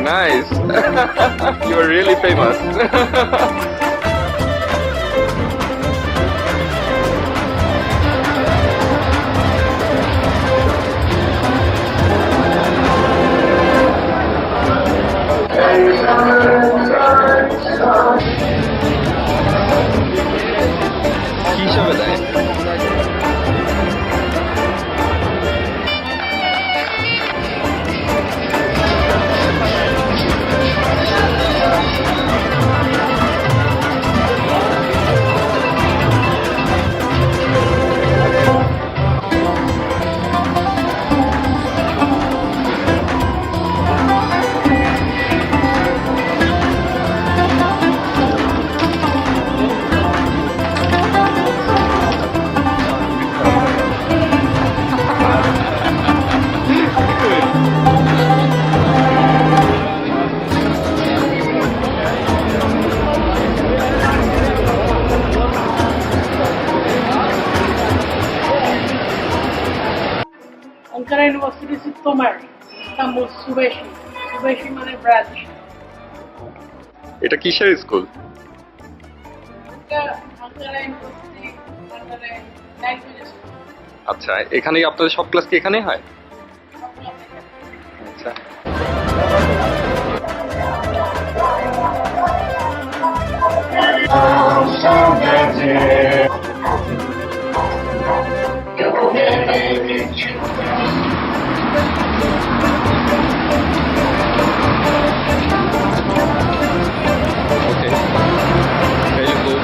Nice. You are really famous. কি হিসাবে দেয়? Ankara University Sultanahmet, Istanbul Subeshi. Subeshi মানে ব্রাঞ্চ। এটা কিসের স্কুল? এটা আঙ্কারা ইউনিভার্সিটি আন্ডারে ল্যাঙ্গুয়েজ স্কুল। আচ্ছা, এখানেই আপনাদের সব ক্লাস কি এখানেই হয়? আচ্ছা। Okay. Very cool.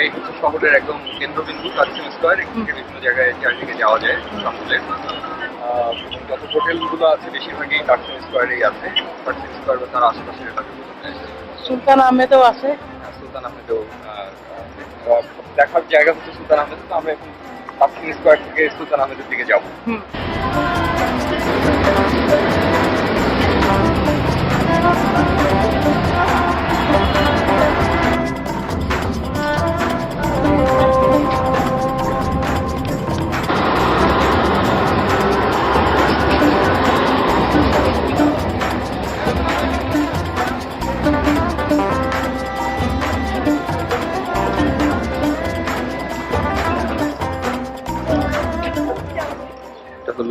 এই হচ্ছে শহরের একদম কেন্দ্রবিন্দু তাকসিম স্কয়ার। এখান থেকে বিভিন্ন জায়গায় চারদিকে যাওয়া যায় ইস্তাম্বুলের। যত হোটেলগুলো আছে বেশিরভাগই তাকসিম স্কয়ারেই আছে। তাকসিম স্কয়ার বা তার আশেপাশের এলাকাগুলোতে সুলতানাহমেটও আছে। সুলতানাহমেটেও দেখার জায়গা হচ্ছে সুলতানাহমেট। তো আমরা এখন তাকসিম স্কয়ার থেকে সুলতানাহমেটের দিকে যাবো।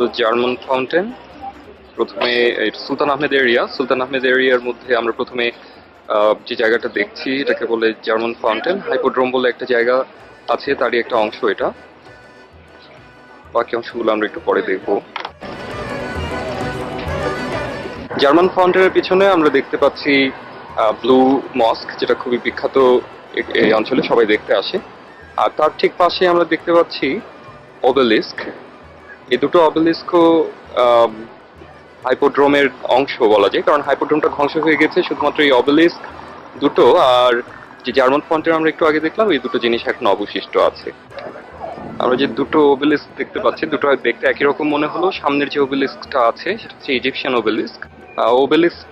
হলো জার্মান ফাউন্টেন। প্রথমে সুলতানাহমেদ এরিয়া। সুলতানাহমেদ এরিয়ার মধ্যে আমরা প্রথমে যে জায়গাটা দেখছি এটাকে বলে জার্মান ফাউন্টেন। হাইপোড্রোম বলে একটা জায়গা আছে, তারই একটা অংশ এটা। বাকি অংশগুলো আমরা একটু পরে দেখব। জার্মান ফাউন্টেনের পিছনে আমরা দেখতে পাচ্ছি ব্লু মস্ক, যেটা খুবই বিখ্যাত এই অঞ্চলে, সবাই দেখতে আসে। আর তার ঠিক পাশে আমরা দেখতে পাচ্ছি ওবেলিস্ক। এই দুটো অবেলিস্কও হাইপোড্রোমের অংশ বলা যায়, কারণ হাইপোড্রোমটা ধ্বংস হয়ে গেছে। শুধুমাত্র এই অবেলিস্ক দুটো আর যে জার্মান ফাউন্টেন আমরা একটু আগে দেখলাম, এই দুটো জিনিস এখন অবশিষ্ট আছে। আমরা যে দুটো ওবেলিস্ক দেখতে পাচ্ছি, দুটো দেখতে একই রকম মনে হলো। সামনের যে ওবেলিস্কটা আছে সেটা হচ্ছে ইজিপশিয়ান ওবেলিস্ক। ওবেলিস্ক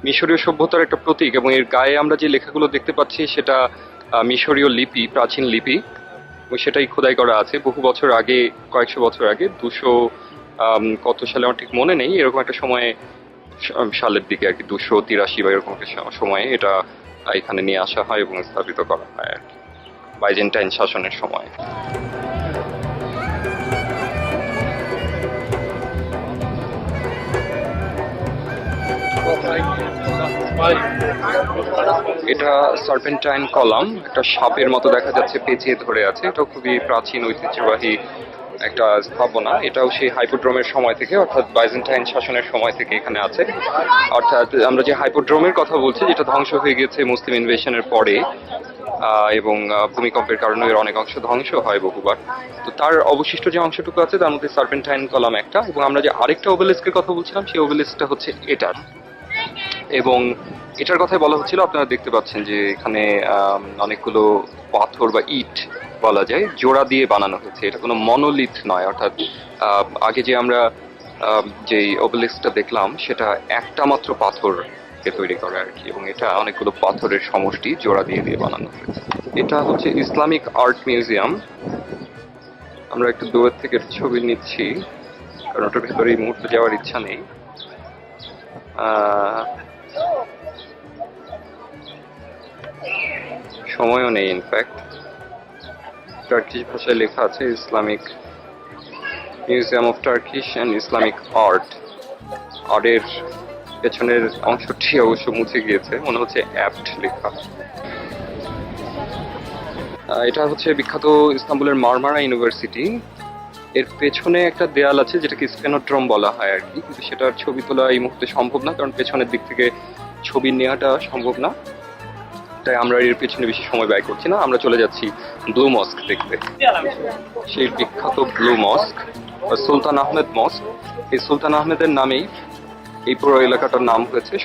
মিশরীয় সভ্যতার একটা প্রতীক, এবং এর গায়ে আমরা যে লেখাগুলো দেখতে পাচ্ছি সেটা মিশরীয় লিপি, প্রাচীন লিপি। সেটাই খোদাই করা আছে বহু বছর আগে, কয়েকশো বছর আগে, 200 কত সালে আমার ঠিক মনে নেই, এরকম একটা সময়ে, সালের দিকে আর কি, 283 বা এরকম একটা সময়ে এটা এখানে নিয়ে আসা হয় এবং স্থাপিত করা হয় আর কি, বাইজেন্টাইন শাসনের সময়। এটা সার্পেন্টাইন কলাম, একটা সাপের মতো দেখা যাচ্ছে, পেঁচিয়ে ধরে আছে। এটাও খুবই প্রাচীন ঐতিহ্যবাহী একটা স্থাপনা। এটাও সেই হাইপোড্রোমের সময় থেকে, অর্থাৎ বাইজেন্টাইন শাসনের সময় থেকে এখানে আছে। অর্থাৎ আমরা যে হাইপোড্রোমের কথা বলছি, যেটা ধ্বংস হয়ে গেছে মুসলিম ইনভেশনের পরে, এবং ভূমিকম্পের কারণে এর অনেক অংশ ধ্বংস হয় বহুবার। তো তার অবশিষ্ট যে অংশটুকু আছে তার মধ্যে সার্পেন্টাইন কলাম একটা। এবং আমরা যে আরেকটা ওবেলিস্কের কথা বলছিলাম, সেই ওবেলিস্কটা হচ্ছে এটার। এবং এটার কথাই বলা হচ্ছিল, আপনারা দেখতে পাচ্ছেন যে এখানে অনেকগুলো পাথর বা ইট বলা যায় জোড়া দিয়ে বানানো হয়েছে। এটা কোনো মনোলিথ নয়, অর্থাৎ আগে যে আমরা যে ওবেলিস্কটা দেখলাম সেটা একটা মাত্র পাথরকে তৈরি করা আর কি, এবং এটা অনেকগুলো পাথরের সমষ্টি জোড়া দিয়ে দিয়ে বানানো হয়েছে। এটা হচ্ছে ইসলামিক আর্ট মিউজিয়াম। আমরা একটু দূরের থেকে ছবি নিচ্ছি কারণ ওটার ভেতরে এই মুহূর্তে যাওয়ার ইচ্ছা নেই। সময়ও নেই ইনফ্যাক্ট। টার্কিশ ভাষায় লেখা আছে Islamic museum of Turkish and Islamic art. আর্টের পেছনের অংশটি অবশ্য মুছে গিয়েছে, মনে হচ্ছে অ্যাপ্ট লেখা। এটা হচ্ছে বিখ্যাত ইস্তাম্বুলের মারমারা ইউনিভার্সিটি। এর পেছনে একটা দেয়াল আছে যেটাকে স্পেনোড্রোম বলা হয় আর কি, কিন্তু সেটার ছবি তোলা এই মুহূর্তে সম্ভব না কারণ পেছনের দিক থেকে ছবি নেওয়াটা সম্ভব না, তাই আমরা এর পেছনে বেশি সময় ব্যয় করছি না। আমরা চলে যাচ্ছি ব্লু মস্ক দেখতে, সেই বিখ্যাত ব্লু মস্ক বা সুলতানাহমেদ মস্ক। এই সুলতানাহমেদের নামেই এই পুরো এলাকাটার নাম হয়েছে।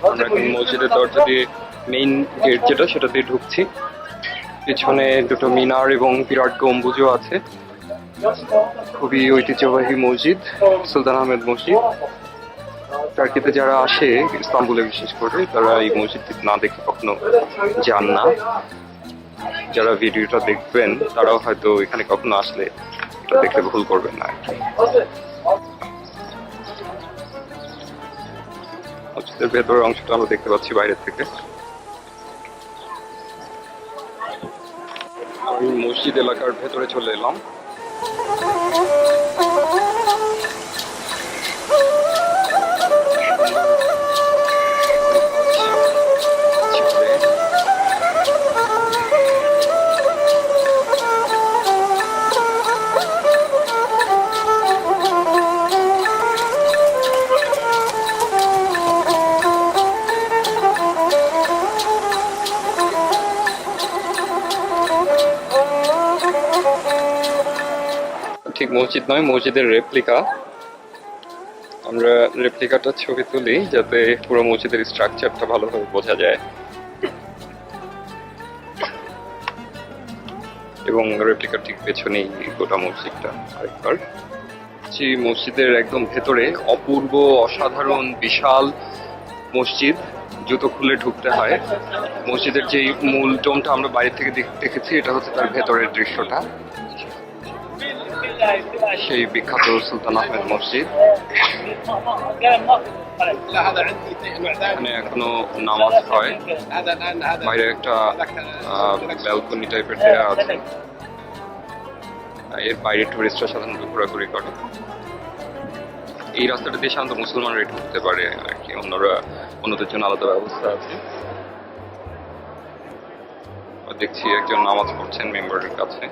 আমরা এখন মসজিদের দরজা দিয়ে, মেইন গেট যেটা সেটা দিয়ে ঢুকছি। পিছনে দুটো মিনার এবং বিরাট গম্বুজও আছে। খুবই ঐতিহ্যবাহী মসজিদ, সুলতানাহমেদ মসজিদ। টার্কিতে যারা আসে, ইস্তাম্বুলে বিশেষ করে, তারা এই মসজিদটি না দেখে কখনো যান না। যারা ভিডিওটা দেখবেন তারাও হয়তো এখানে কখনো আসলে এটা দেখে ভুল করবেন না। মসজিদের ভেতরের অংশটা আমরা দেখতে পাচ্ছি বাইরের থেকে। আমি মসজিদ এলাকার ভেতরে চলে এলাম। ঠিক মসজিদ নয়, মসজিদের রেপ্লিকা। আমরা রেপ্লিকাটার ছবি তুলি যাতে পুরো মসজিদের স্ট্রাকচারটা ভালোভাবে বোঝা যায়, এবং রেপ্লিকার ঠিক পেছনেই গোটা মসজিদটা। আরেকবার মসজিদের একদম ভেতরে অপূর্ব, অসাধারণ, বিশাল মসজিদ। জুতো খুলে ঢুকতে হয়। মসজিদের যে মূল ডোমটা আমরা বাইরে থেকে দেখেছি, এটা হচ্ছে তার ভেতরের দৃশ্যটা। সেই বিখ্যাত সুলতানাহমেদ মসজিদ। এখানে এখনো নামাজ হয়। বাইরে একটা ব্যালকনি টাইপের দেয়া আছে, এর বাইরে টুরিস্টরা সাধারণত ঘোরাঘুরি করে। এই রাস্তাটা দিয়ে সাধারণত মুসলমানরাই ঢুকতে পারে আর কি, অন্যদের জন্য আলাদা ব্যবস্থা আছে। দেখছি একজন নামাজ পড়ছেন মেম্বারের কাছে।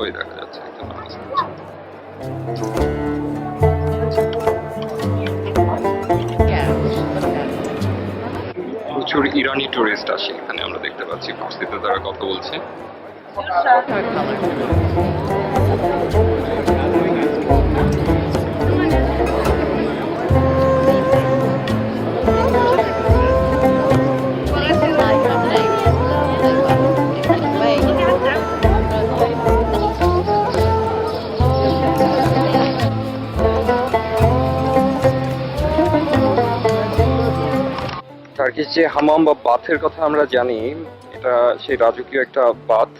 ওই দেখা যাচ্ছে একজন নামাজ পড়ছেন। প্রচুর ইরানি টুরিস্ট আসে এখানে, আমরা দেখতে পাচ্ছি ফার্সিতে তারা কথা বলছে। টার্কিশ যে হামাম বা বাথের কথা আমরা জানি, এটা সেই রাজকীয় একটা বাথ।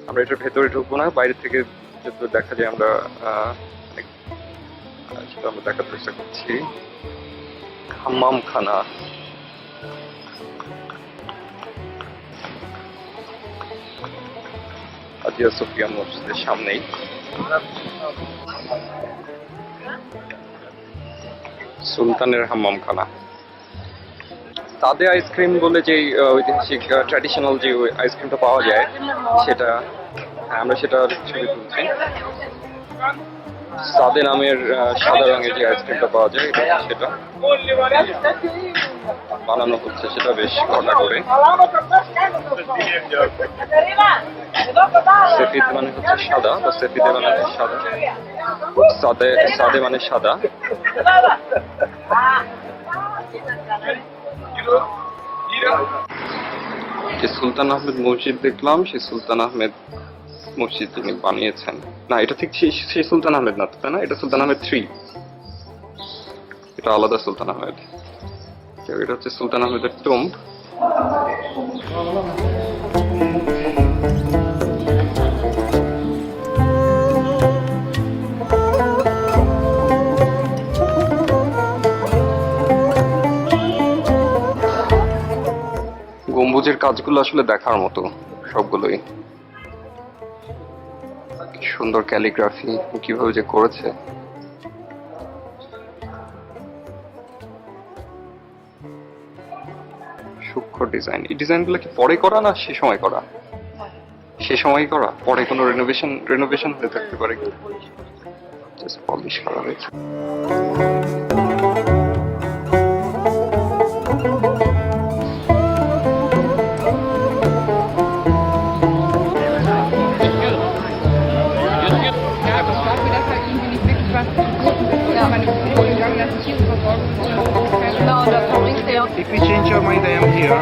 আমরা এটার ভেতরে ঢুকবো না, বাইরে থেকে যত দেখা যায় আমরা সেটা আমরা দেখার চেষ্টা করছি। হাম্মাম খানা, হাজিয়া সোফিয়া মসজিদের সামনেই। সুলতানের হাম্মাম খানা। সাদে আইসক্রিম বলে যে ঐতিহাসিক ট্র্যাডিশনাল যে আইসক্রিমটা পাওয়া যায়, সেটা আমরা সেটার ছবি তুলছি। সাদে নামের সাদা রঙের যে আইসক্রিমটা পাওয়া যায়, সেটা বানানো হচ্ছে সেটা বেশ কড়া করে। সেফিদ মানে হচ্ছে সাদা, বা সেফিদে মানে হচ্ছে সাদা, সাদে সাদে মানে সাদা। যে সুলতান আহমেদ মসজিদ দেখলাম, সেই সুলতান আহমেদ মসজিদ যিনি বানিয়েছেন, না এটা ঠিক সেই সুলতান আহমেদ না, তাই না? এটা সুলতান আহমেদ 3, এটা আলাদা সুলতান আহমেদ। এটা হচ্ছে সুলতান আহমেদের টম্ব। গম্বুজের কাজগুলো আসলে দেখার মতো, সবগুলোই সুন্দর ক্যালিগ্রাফি, কিভাবে যে করেছে। সূক্ষ্ম ডিজাইন। এই ডিজাইনগুলো কি পরে করা না সে সময় করা? সে সময় করা, পরে কোনো রেনোভেশন হয়ে থাকতে পারে, জাস্ট পলিশ করা হয়েছে। If you change your mind, I am here.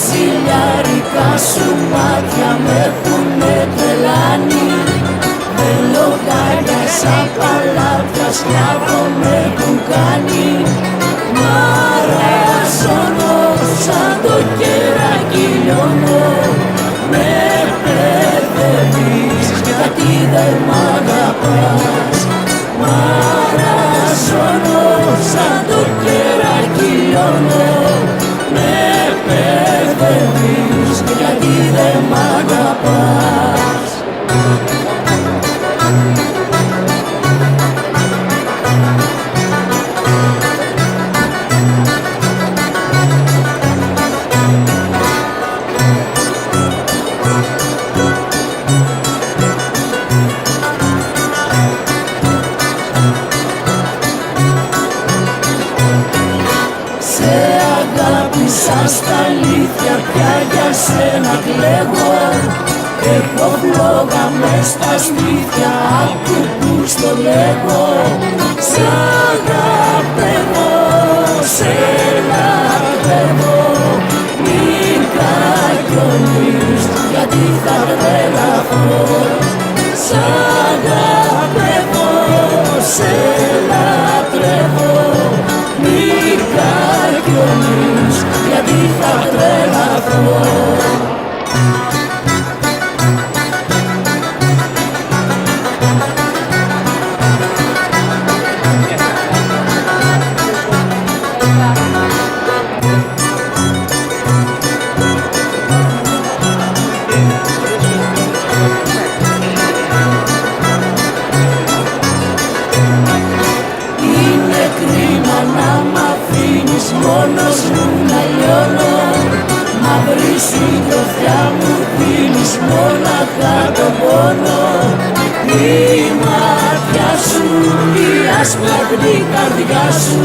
Ziliarika σου μάτια με έχουνε τρελάνει. Με λογάρια σαν παλάτια σκλάβο με έχουν κάνει. Μαραζώνω σαν το κεράκι λιώνω. Με παιδεύεις γιατί δεν μ' αγαπάς. Μαραζώνω σαν το κεράκι λιώνω. Με παιδεύεις γιατί δεν μ' αγαπάς. Στα αλήθεια πια για σένα κλαίγω. Έχω φλόγα μες στα σπίτια, άκου που στο λέγω. Σ' αγαπεύω, σε λατρεύω. Μην κακιονείς γιατί θα τρελαθώ. Σ' αγαπεύω, σε λατρεύω. Μην κακιονείς γιατί θα τρελαθώ. Είναι κρίμα να μ' αφήνεις μόνος μου να λιώνω. Μαύρη συντροφιά μου δίνεις μόναχα τον πόνο. Η μάτια σου, η ασπραγνή καρδιά σου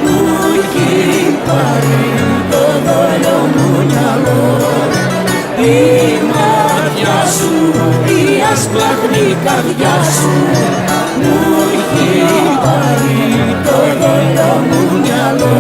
μου έχει πάρει το δόλο μου μυαλό. Η μάτια σου, η ασπραγνή καρδιά σου μου έχει πάρει το δόλο μου μυαλό.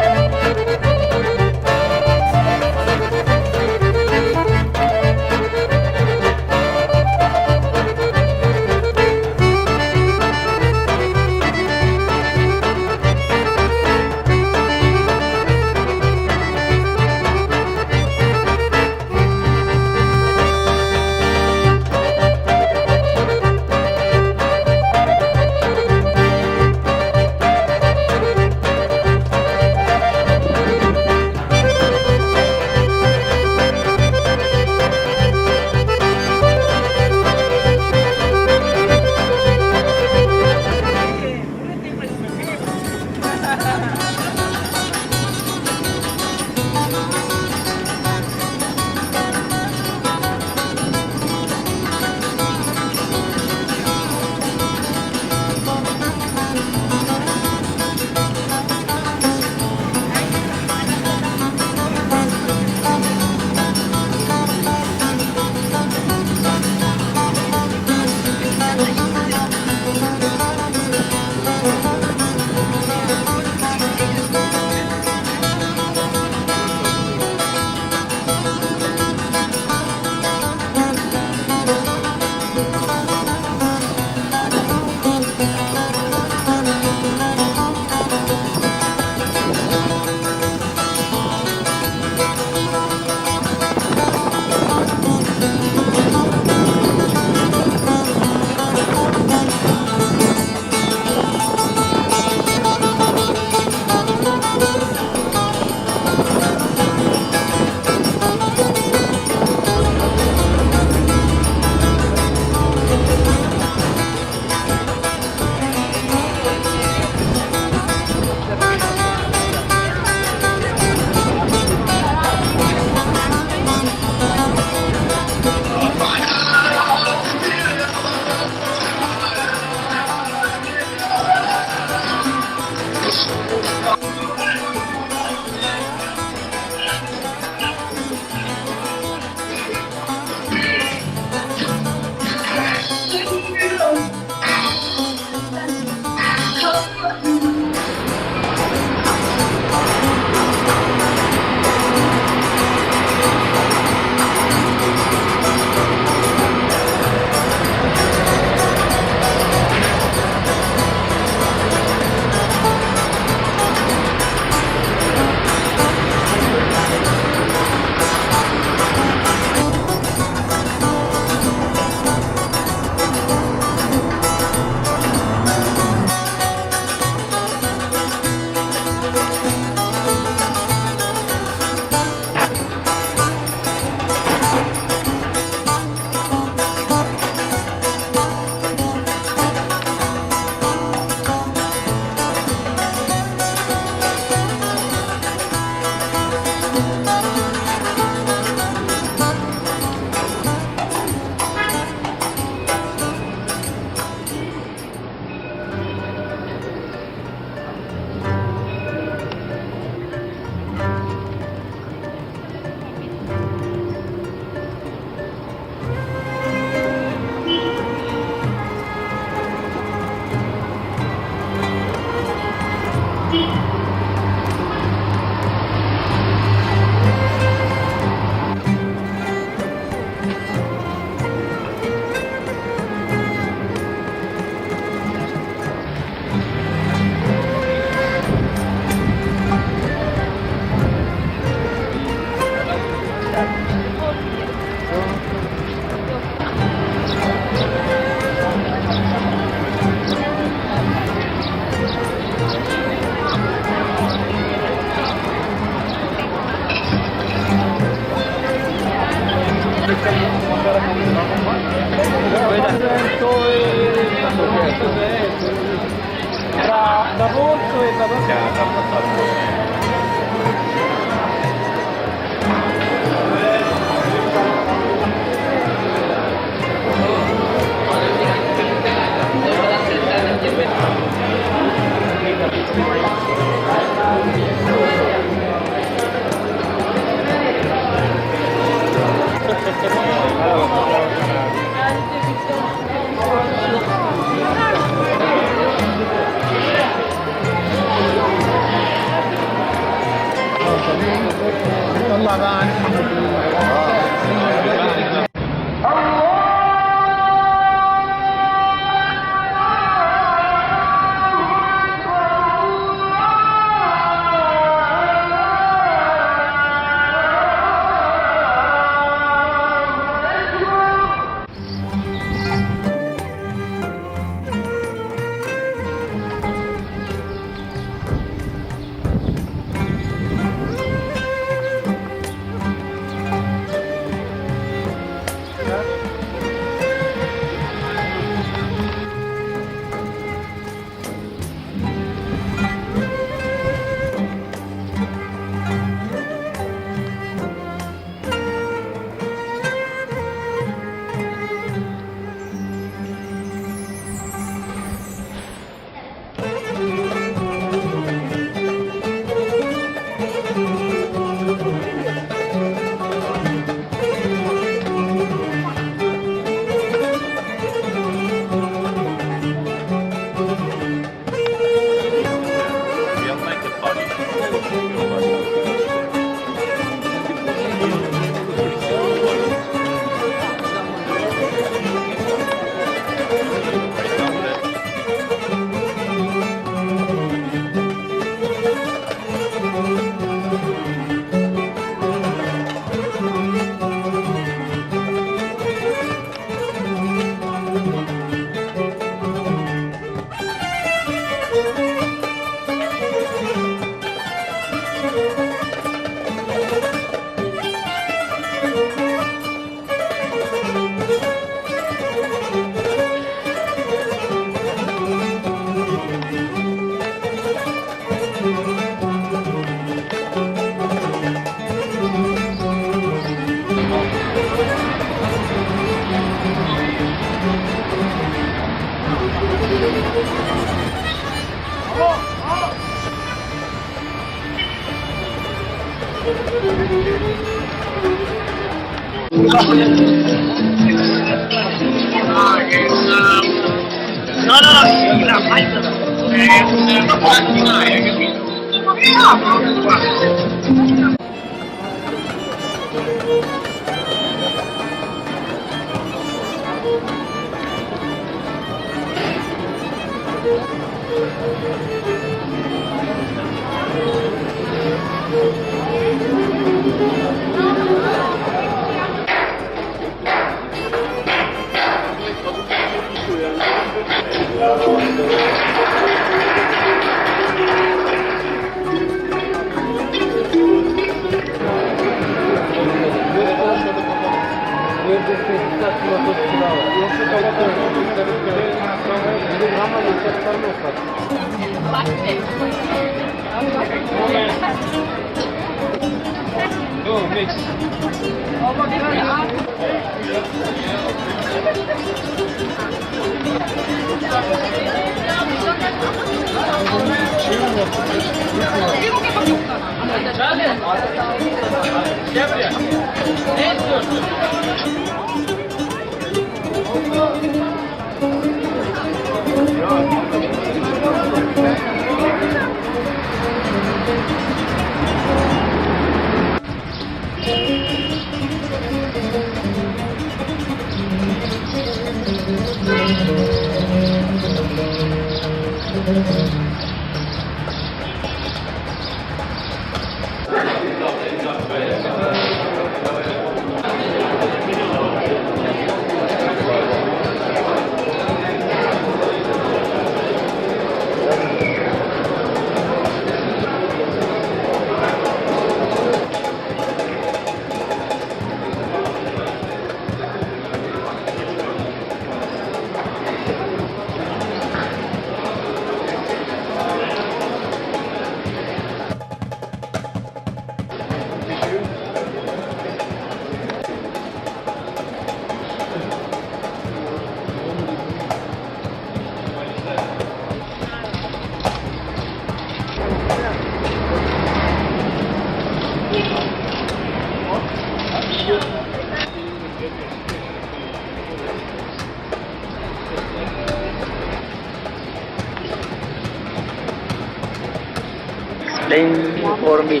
explain for me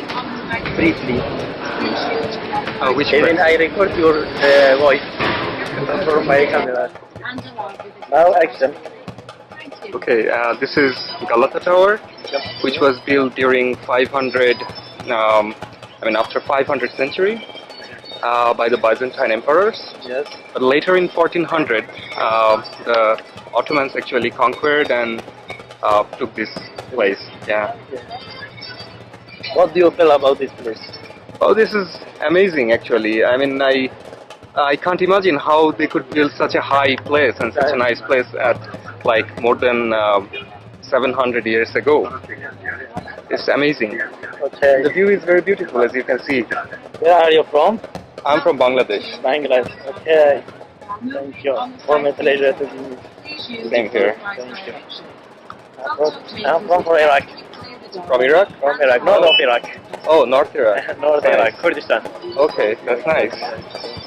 briefly. Which Even place? I record your voice from my camera. Now action. Okay, this is Galata Tower, which was built during 500, after 500 century by the Byzantine emperors. Yes. But later in 1400, the Ottomans actually conquered and took this place. Yeah. What do you feel about this place? Oh, this is amazing actually. I can't imagine how they could build such a high place and such a nice place at like more than 700 years ago. It's amazing. Okay. The view is very beautiful, as you can see. Where are you from? I'm from Bangladesh. Bangladesh. Okay. Thank you. For my pleasure to meet you. Same here. Thank you. I'm from Iraq. From Iraq? From Iraq. North of Iraq. Oh, North Iraq. North Nice. Iraq. Kurdistan. Okay, that's nice.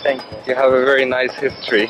Thank you. You have a very nice history.